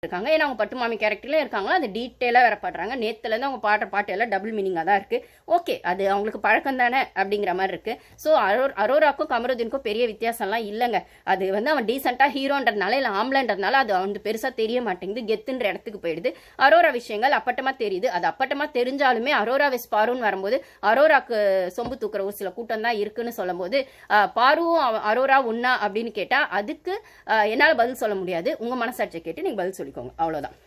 இருக்காங்க. ஏன்னா அவங்க பட்டு மாமி கேரக்டர்ல இருக்காங்களா, அது டீட்டெயிலாக வேற பாடுறாங்க. நேத்துல இருந்து அவங்க பாடுற பாட்டு எல்லாம் டபுள் மீனிங்காக தான் இருக்கு. ஓகே, அது அவங்களுக்கு பழக்கம் தானே அப்படிங்கிற மாதிரி இருக்கு. ஸோ அரோராக்கும் கமருதீனுக்கும் பெரிய வித்தியாசம்லாம் இல்லைங்க. அது வந்து அவன் டீசெண்டாக ஹீரோன்றதுனால இல்லை ஆம்பளைன்றதுனால அது வந்து பெருசாக தெரிய மாட்டேங்குது, கெத்துன்ற இடத்துக்கு போயிடுது. அரோரா விஷயங்கள் அப்பட்டமா தெரியுது. அது அப்பட்டமா தெரிஞ்சாலுமே அரோரா வெஸ் பாருன்னு வரும்போது அரோராக்கு சொம்பு தூக்குற ஒரு சில கூட்டம் தான் இருக்குன்னு சொல்லும் போது பாருவும் அரோரா ஒன்னா அப்படின்னு கேட்டா அதுக்கு என்னால் பதில் சொல்ல முடியாது. உங்க மனசாட்சியை கேட்டு நீங்க பதில் சொல்லிக்கோங்க, அவ்வளவுதான்.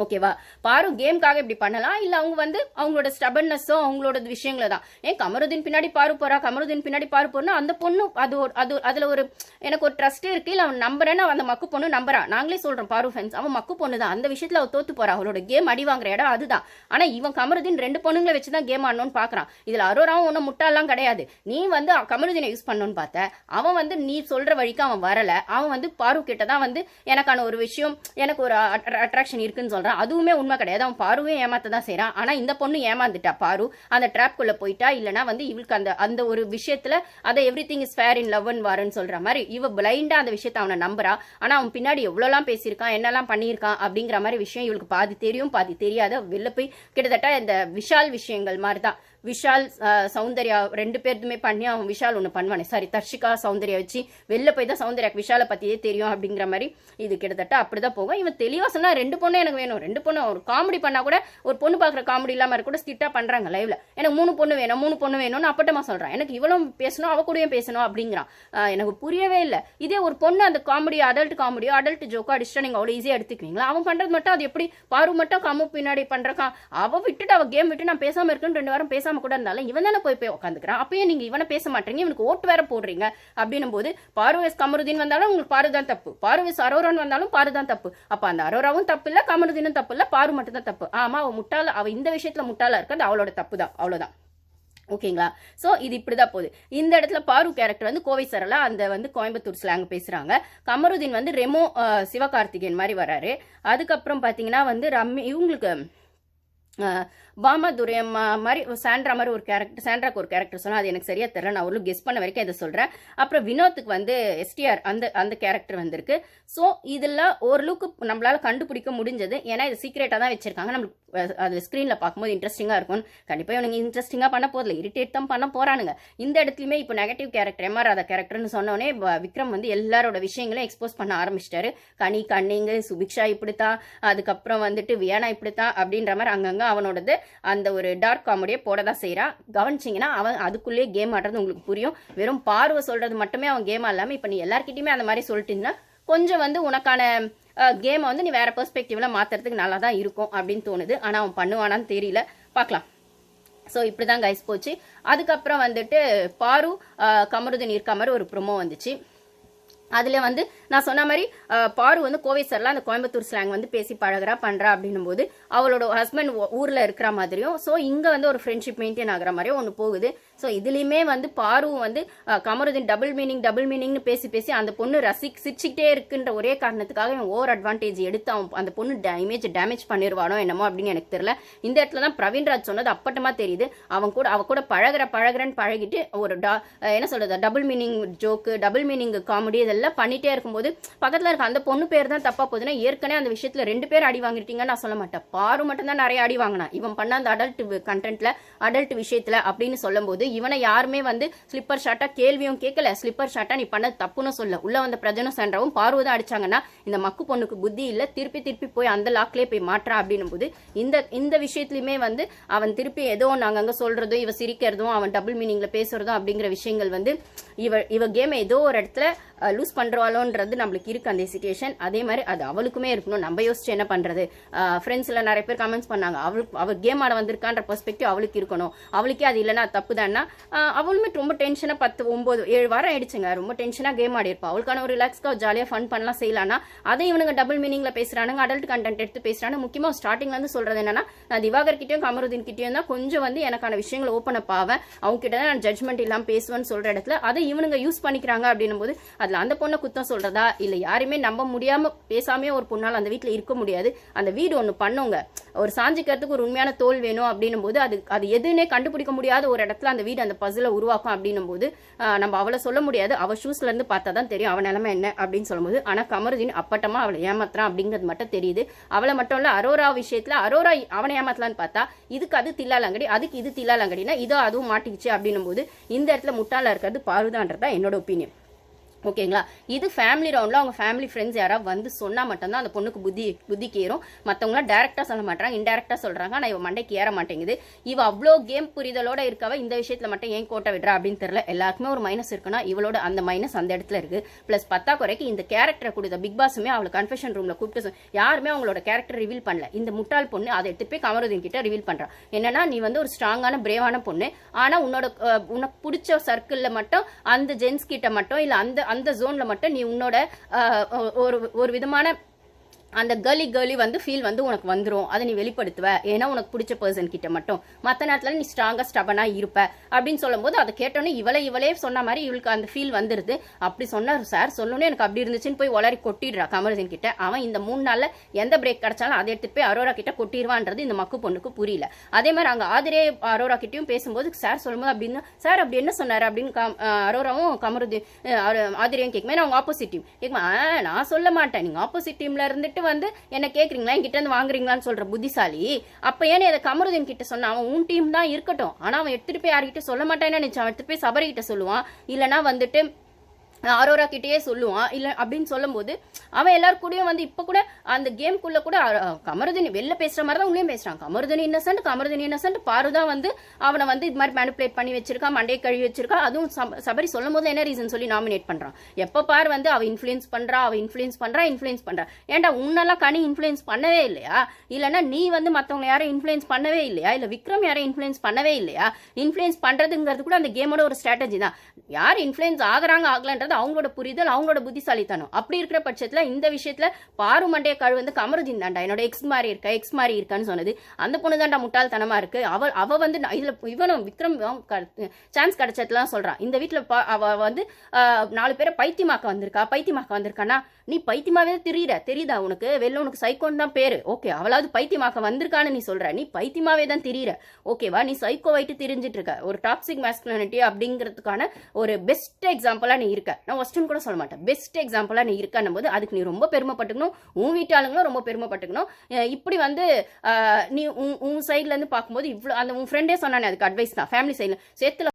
ஓகேவா? பாரு கேம்காக இப்படி பண்ணலாம், இல்ல அவங்க வந்து அவங்களோட ஸ்டபன்னஸோ அவங்களோட விஷயங்கள தான். ஏன் கமருதீன் பின்னாடி பாரு போறா, கமருதீன் பின்னாடி பாரு போறா, அந்த பொண்ணு அது அதுல ஒரு எனக்கு ஒரு ட்ரஸ்ட் இருக்கு, இல்ல அவன் நம்புறேன்னு அந்த மக்கு பொண்ணு நம்புறா. நாங்களே சொல்றோம் பாரு ஃபேன்ஸ், அவன் மக்கு பொண்ணு தான், அந்த விஷயத்துல அவ தோத்து போறா. அவளோட கேம் அடி வாங்குற இடம் அதுதான். ஆனா இவன் கமருதீன் 2 பொண்ணுங்களை வச்சுதான் கேம் ஆடணும்னு பாக்குறான். இதுல அரோராவும் ஒன்னும் முட்டாலாம் கிடையாது. நீ வந்து கமருதீனை யூஸ் பண்ணணும்னு பார்த்த, அவன் வந்து நீ சொல்ற வழிக்கு அவன் வரல. அவன் வந்து பாரு கிட்டதான் வந்து எனக்கான ஒரு விஷயம், எனக்கு ஒரு அட்ராக்ஷன் இருக்குன்னு சொல்றான். அதுவுமே உண்மை கிடையாது. அவன் பாருவே ஏமாத்ததான் செய்யறான். ஆனா இந்த பொண்ணு ஏமாந்துட்டா. பாரு அந்த ட்ராப்குள்ள போயிட்டா. இல்லனா வந்து இவளுக்கு அந்த ஒரு விஷயத்துல அதை everything is fair in love and வார்ன்னு சொல்ற மாதிரி இவ பிளைண்டா அந்த விஷயத்தை அவனை நம்புறா. ஆனா அவன் பின்னாடி எவ்வளவுலாம் பேசியிருக்கான், என்னெல்லாம் பண்ணியிருக்கான் அப்படிங்கிற மாதிரி விஷயம் இவளுக்கு பாதி தெரியும் பாதி தெரியாது. வெளில போய் கிட்டத்தட்ட இந்த விஷால் விஷயங்கள் மாதிரிதான். விஷால் சௌந்தர்யா 2 பேருமே பண்ணி அவன் விஷால் ஒன்று பண்ணுவானே, சாரி தர்ஷிகா சௌந்தர்யா வச்சு வெளில போய் தான் சௌந்தர்யாக்கு விஷாலை பத்தியே தெரியும் அப்படிங்கிற மாதிரி இது கிட்டத்தட்ட அப்படிதான் போகும். இவன் தெளிவா சொன்னா 2 பொண்ணு எனக்கு வேணும், 2 பொண்ணு. ஒரு காமெடி பண்ணா கூட ஒரு பொண்ணு பாக்குற காமெடி இல்லாம கூட ஸ்கிட்டா பண்றாங்க லைவ்ல. எனக்கு 3 பொண்ணு வேணும் 3 பொண்ணு வேணும்னு அப்பட்டமா சொல்றான். எனக்கு இவ்வளவு பேசணும் அவ கூடயும் பேசணும் அப்படிங்கிறான். எனக்கு புரியவே இல்லை. இதே ஒரு பொண்ணு அந்த காமெடி அடல்ட் ஜோக்கோ அடிச்சுட்டா நீங்க அவ்வளவு ஈஸியா எடுத்துக்குவீங்களா? அவன் பண்றது மட்டும் அது எப்படி பாரு மட்டும் கம்மு பின்னாடி பண்றக்கா, அவ விட்டுட்டு அவ கேம் விட்டு நான் பேசாம இருக்குன்னு 2 வாரம் பேசாம கூட இருந்தாலும் இவன் தானே போய் உட்காந்துக்கிறான். அப்பயே நீங்க இவனை பேச மாட்டீங்க, இவனுக்கு ஓட்டு வேற போடுறீங்க அப்படின்னும் போது பாருவேஸ் கமருதீன் வந்தாலும் உங்களுக்கு பாருதான் தப்பு, பாருவேஸ் அரோரான் வந்தாலும் பாருதான் தப்பு. அப்ப அந்த அரோராவும் தப்பு இல்ல, கமருதீனும் தப்பு இல்ல, பாரு மட்டும் தான் தப்பு. ஆமா அவ முட்டாள, அவ இந்த விஷயத்துல முட்டாளா இருக்காது, அவளோட தப்பு தான், அவ்வளவுதான். ஓகேங்களா? சோ இது இப்படிதான் போகுது. இந்த இடத்துல பாரு கேரக்டர் வந்து கோவை சரலா அந்த வந்து கோயம்புத்தூர் ஸ்லாங் பேசுறாங்க. கமருதீன் வந்து ரெமோ சிவகார்த்திகேயன் மாதிரி வராரு. அதுக்கப்புறம் பாத்தீங்கன்னா வந்து இவங்களுக்கு பாமா துரையம்மா மாதிரி சாண்ட்ரா மாதிரி ஒரு கேரக்டர், சாண்ட்ராக்கு ஒரு கேரக்டர் சொன்னா அது எனக்கு சரியா தெரியல, நான் ஒரு கெஸ் பண்ண வரைக்கும் இதை சொல்றேன். அப்புறம் வினோத்துக்கு வந்து எஸ்டிஆர் அந்த கேரக்டர் வந்திருக்கு. ஸோ இதெல்லாம் ஓரளவுக்கு நம்மளால கண்டுபிடிக்க முடிஞ்சது. ஏன்னா இது சீக்ரெட்டா தான் வச்சிருக்காங்க. நம்மளுக்கு அது ஸ்கிரீன்ல பார்க்கும்போது இன்ட்ரெஸ்டிங்கா இருக்கும். கண்டிப்பா இவனுங்க இன்ட்ரெஸ்டிங்கா பண்ண போதில்லை, இரிட்டேட் தான் பண்ண போறானுங்க. இந்த இடத்துலயுமே இப்போ நெகட்டிவ் கேரக்டர் எம்ஆர் ராதா கேரக்டர்னு சொன்னோடனே விக்ரம் வந்து எல்லாரோட விஷயங்களையும் எக்ஸ்போஸ் பண்ண ஆரம்பிச்சிட்டாரு. கண்ணிங்க சுபிக்ஷா இப்படித்தான், அதுக்கப்புறம் வந்துட்டு வியானா இப்படித்தான் அப்படின்ற மாதிரி அங்கங்க அவனோடது அந்த ஒரு டார்க் காமெடியை போடதான் செய்யறான். கவனிச்சிங்கன்னா அவன் அதுக்குள்ளேயே கேம் ஆடுறது உங்களுக்கு புரியும். வெறும் பார்வை சொல்றது மட்டுமே அவன் கேம் இல்லாம இப்ப நீ எல்லார்கிட்டயுமே அந்த மாதிரி சொல்லிட்டீங்கன்னா கொஞ்சம் வந்து உனக்கான கேமை வந்து நீ வேற பெர்ஸ்பெக்டிவ்ல மாத்துறதுக்கு நல்லா தான் இருக்கும் அப்படின்னு தோணுது. ஆனா அவன் பண்ணுவானான்னு தெரியல, பார்க்கலாம். ஸோ இப்படிதான் கைஸ் போச்சு. அதுக்கப்புறம் வந்துட்டு பாரு கமருதீன் இருக்க மாதிரி ஒரு ப்ரோமோ வந்துச்சு. அதுல வந்து நான் சொன்ன மாதிரி பாரு வந்து கோவை சரலா அந்த கோயம்புத்தூர் ஸ்லாங் வந்து பேசி பழகிறா பண்றா அப்படின்னும் போது அவளோட ஹஸ்பண்ட் ஊர்ல இருக்கிற மாதிரியும், ஸோ இங்க வந்து ஒரு ஃப்ரெண்ட்ஷிப் மெயின்டைன் ஆகிற மாதிரியும் ஒன்று போகுது. ஸோ இதுலயுமே வந்து பாரு வந்து கமருதீன் டபுள் மீனிங்னு பேசி அந்த பொண்ணு சிரிச்சுக்கிட்டே இருக்குன்ற ஒரே காரணத்துக்காக ஓவர் அட்வான்டேஜ் எடுத்து அவன் அந்த பொண்ணு இமேஜ் டேமேஜ் பண்ணிடுவானோ என்னமோ அப்படின்னு எனக்கு தெரியல. இந்த இடத்துல தான் பிரவீன்ராஜ் சொன்னது அப்பட்டமா தெரியுது. அவ கூட பழகிறன்னு பழகிட்டு ஒரு என்ன சொல்றது double meaning joke, double meaning comedy இதெல்லாம் பண்ணிட்டே இருக்கும்போது பக்கத்துல இருக்க அந்த பொண்ணு பேர் தான் தப்பா போகுதுன்னா ஏற்கனவே அந்த விஷயத்துல 2 பேர் அடி வாங்கிட்டீங்கன்னு நான் சொல்ல மாட்டேன். பாரு மட்டும் தான் நிறைய அடி வாங்கினா இவன் பண்ண அந்த அடல்ட் கண்டென்ட்ல அடல்ட் விஷயத்துல அப்படின்னு சொல்லும் போது இவனை யாருமே வந்து ஸ்லிப்பர் ஷாட்டா கேள்வியும் கேட்கல, ஸ்லிப்பர் ஷாட்டா நீ பண்ண தப்புன்னு சொல்ல. உள்ள வந்த பிரஜனும் சாண்ட்ராவும் பார்வதான் அடிச்சாங்கன்னா இந்த மக்கு பொண்ணுக்கு புத்தி இல்ல, திருப்பி போய் அந்த லாக்லயே போய் மாற்றா அப்படின்னும் போது இந்த விஷயத்திலுமே வந்து அவன் திருப்பி ஏதோ அங்கங்க சொல்றதும் இவ சிரிக்கிறதும் அவன் டபுள் மீனிங்ல பேசுறதும் அப்படிங்கிற விஷயங்கள் வந்து இவ கேம் ஏதோ ஒரு இடத்துல லூஸ் பண்றாளோன்றது நம்மளுக்கு இருக்கு அந்த சிச்சுவேஷன். அதே மாதிரி அது அவளுக்குமே இருக்கணும். நம்ம யோசிச்சு என்ன பண்றது? ஃப்ரெண்ட்ஸ்ல நிறைய பேர் கமெண்ட்ஸ் பண்ணாங்க, அவள் கேம் ஆட வந்திருக்கான்ற பெர்ஸ்பெக்டிவ் அவளுக்கு இருக்கணும். அவளுக்கே அது இல்லைன்னா தப்பு தானா? அவளுமே ரொம்ப டென்ஷனா 10, 9, 7 வாரம் ஆயிடுச்சுங்க. ரொம்ப டென்ஷனா கேம் ஆடி இருப்பா. அவளுக்கான ஒரு ரிலாக்ஸ்க்கா ஜாலியா ஃபன் பண்ணலாம் செய்யலாம்னா அதை இவனுங்க டபுள் மீனிங்ல பேசுறானுங்க, அடல்ட் கண்டென்ட் எடுத்து பேசுறாங்க. முக்கியமா ஸ்டார்டிங்ல இருந்து சொல்றது என்னன்னா, நான் திவாகர் கிட்டயும் கமருதீன் கிட்டயும் தான் கொஞ்சம் வந்து எனக்கான விஷயங்களை ஓப்பன் அப் ஆவேன், அவங்க கிட்ட தான் நான் ஜட்மெண்ட் இல்லாம பேசுவேன்னு சொல்ற இடத்துல அதை இவனுங்க யூஸ் பண்ணிக்கிறாங்க அப்படின்னும் போது அது அதில் அந்த பொண்ணை குத்தம் சொல்றதா இல்லை யாருமே நம்ப முடியாம பேசாமே ஒரு பொண்ணால் அந்த வீட்டில் இருக்க முடியாது. அந்த வீடு ஒன்று பண்ணுங்க, ஒரு சாஞ்சிக்கிறதுக்கு ஒரு உண்மையான தோல் வேணும் அப்படின்னும் போது அது எதுன்னே கண்டுபிடிக்க முடியாத ஒரு இடத்துல அந்த வீடு அந்த பசில உருவாக்கும் அப்படின்னும் போது நம்ம அவளை சொல்ல முடியாது. அவள் ஷூஸ்ல இருந்து பார்த்தா தான் தெரியும் அவன் நிலைமை என்ன அப்படின்னு சொல்லும்போது. ஆனால் கமருதீன் அப்பட்டமா அவளை ஏமாத்துறான் அப்படிங்கிறது மட்டும் தெரியுது. அவளை மட்டும் இல்ல, அரோரா விஷயத்துல அரோரா அவனை ஏமாத்தலான்னு பார்த்தா இதுக்கு அது தில்லாலங்கடி, அதுக்கு இது தில்லாலங்கடினா இதோ அதுவும் மாட்டிக்கிச்சு அப்படின்னும் போது இந்த இடத்துல முட்டாளா இருக்கிறது பாருதான்றதா என்னோட ஒப்பீனியன். ஓகேங்களா? இது ஃபேமிலி ரவுண்டில் அவங்க ஃபேமிலி ஃப்ரெண்ட்ஸ் யாராவது வந்து சொன்னால் மட்டும்தான் அந்த பொண்ணுக்கு புத்திக்கு ஏறும். மற்றவங்களாம் டேரெக்டாக சொல்ல மாட்டாங்க, இன்டெரக்டாக சொல்கிறாங்க. ஆனால் இவ மண்டைக்கு ஏற மாட்டேங்குது. இவ அவ்வளோ கேம் புரிதலோட இருக்கவ இந்த விஷயத்தில் மட்டும் ஏன் கோட்டை விடுறா அப்படின்னு தெரியல. எல்லாருக்குமே ஒரு மைனஸ் இருக்குன்னா இவளோட அந்த மைனஸ் அந்த இடத்துல இருக்கு. ப்ளஸ் பத்தாக்குறைக்கு இந்த கேரக்டரை கொடுத்த பிக் பாஸுமே அவளை கன்ஃபெஷன் ரூமில் கூப்பிட்டு யாருமே அவங்களோட கேரக்டர் ரிவீல் பண்ணல. இந்த முட்டாள் பொண்ணு அதை எடுத்து போய் கமருதீன் கிட்ட ரிவீல் பண்ணுறான். என்னன்னா, நீ வந்து ஒரு ஸ்ட்ராங்கான பிரேவான பொண்ணு, ஆனால் உனக்கு பிடிச்ச சர்க்கிளில் மட்டும் அந்த ஜென்ஸ் கிட்ட மட்டும் இல்லை அந்த ஜோன்ல மட்டும் நீ உன்னோட ஒரு விதமான அந்த கேர்லி வந்து ஃபீல் வந்து உனக்கு வந்துடும். அதை நீ வெளிப்படுத்துவ, ஏன்னா உனக்கு பிடிச்ச பர்சன் கிட்ட மட்டும். மற்ற நேரத்தில் நீ ஸ்ட்ராங்கா ஸ்டபனா இருப்ப அப்படின்னு சொல்லும்போது அதை கேட்டோன்னே இவளே சொன்ன மாதிரி இவளுக்கு அந்த ஃபீல் வந்துருது. அப்படி சொன்னார் சார், சொல்லணும்னு எனக்கு அப்படி இருந்துச்சுன்னு போய் உளறி கொட்டிடுறா கமருதீன் கிட்ட. அவன் இந்த 3 நாள்ல எந்த பிரேக் கிடைச்சாலும் அதை எடுத்துட்டு போய் அரோரா கிட்ட கொட்டிடுவான்றது இந்த மக்கு பொண்ணுக்கு புரியல. அதே மாதிரி அங்கே ஆதிரே அரோரா கிட்டையும் பேசும்போது சார் சொல்லும்போது அப்படின்னு சார் அப்படி என்ன சொன்னார் அப்படின்னு அரோராவும் கமருதீன் ஆதிரையும் கேட்குமே, அவங்க ஆப்போசிட் டீம் கேட்குமா, நான் சொல்ல மாட்டேன், நீங்க ஆப்போசிட் டீம்ல இருந்துட்டு வந்து என்ன கேக்குறீங்களா, என்கிட்ட இருந்து வாங்குறீங்களான்னு சொல்ற புத்திசாலி. அப்ப ஏன்னு அதை கமருதீன் கிட்ட சொன்னா, அவன் உன் டீம் தான் இருக்கட்டும், ஆனா அவன் எடுத்துட்டு போய் யார்கிட்ட சொல்ல மாட்டான்னு நினைச்சான். அவன் எடுத்துட்டு போய் சபரி கிட்ட சொல்லுவான், இல்லைன்னா வந்துட்டு அரோரா கிட்டேயே சொல்லுவான். இல்லை அப்படின்னு சொல்லும் போது அவன் எல்லாரும் கூடயும் வந்து இப்போ கூட அந்த கேம்குள்ள கூட கமருதீன் வெளில பேசுற மாதிரி தான் உள்ளேயும் பேசுறான். கமருதீன் இன்னசென்ட் பாருதான் வந்து அவனை வந்து இது மாதிரி மேனிபுலேட் பண்ணி வச்சிருக்கா, மண்டே கழுவி வச்சிருக்கா. அதுவும் சபரி சொல்லும் போது என்ன ரீசன் சொல்லி நாமினேட் பண்றான். எப்போ பாரு வந்து அவ இன்ஃபுளுன்ஸ் பண்றா. ஏன்டா உன்னெல்லாம் கனி இன்ஃபுளுன்ஸ் பண்ணவே இல்லையா? இல்லைன்னா நீ வந்து மற்றவங்க யாரும் இன்ஃபுளுன்ஸ் பண்ணவே இல்லையா? இல்லை விக்ரம் யாரும் இன்ஃபுளுன்ஸ் பண்ணவே இல்லையா? இன்ஃபுளுன்ஸ் பண்றதுங்கிறது கூட அந்த கேமோட ஒரு ஸ்ட்ராட்டஜி தான். யார் இன்ஃபுளுன்ஸ் ஆகுறாங்க ஆகலன்றது அவங்களோட புரிதல், அவங்களோட புத்திசாலித்தனம். அப்படி இருக்கிற பட்சத்துல இந்த விஷயத்துல பாரு மண்டைய கழு வந்து கமருதீன் தாண்டா என்னோட எக்ஸ் மாதிரி இருக்கான்னு சொன்னது. அந்த பொண்ணு தாண்டா முட்டாள்தனமா இருக்கு. அவ வந்து இதுல இவனும் விக்ரம் சான்ஸ் கிடைச்சதுலாம் சொல்றான். இந்த வீட்டுல அவ வந்து 4 பேரை பைத்தியமாக்க வந்திருக்கானா, நீ பைத்தியமாவே தெரியுதா உனக்கு? வெளில உனக்கு சைக்கோன்னு தான் பேரு. ஓகே, அவளாவது பைத்தியமாக்க வந்திருக்கான்னு நீ சொல்ற, நீ பைத்தியமாவே தான் தெரியுற. ஓகேவா? நீ சைக்கோ வைட்டு தெரிஞ்சிட்டு இருக்க. ஒரு டாக்ஸிக் மாஸ்குலினிட்டி அப்படிங்கிறதுக்கான ஒரு பெஸ்ட் எக்ஸாம்பிளா நீ இருக்க. நான் ஒஸ்ட்னு கூட சொல்ல மாட்டேன், பெஸ்ட் எக்ஸாம்பிளா நீ இருக்கன்னும் போது அதுக்கு நீ ரொம்ப பெருமைப்பட்டுக்கணும். உன் வீட்டாளுங்களும் ரொம்ப பெருமைப்பட்டுக்கணும். இப்படி வந்து நீ உன் சைட்ல இருந்து பார்க்கும்போது இவ்வளவு அந்த உன் ஃப்ரெண்டே சொன்னானே அதுக்கு அட்வைஸ் தான். ஃபேமிலி சைட்ல சேத்துல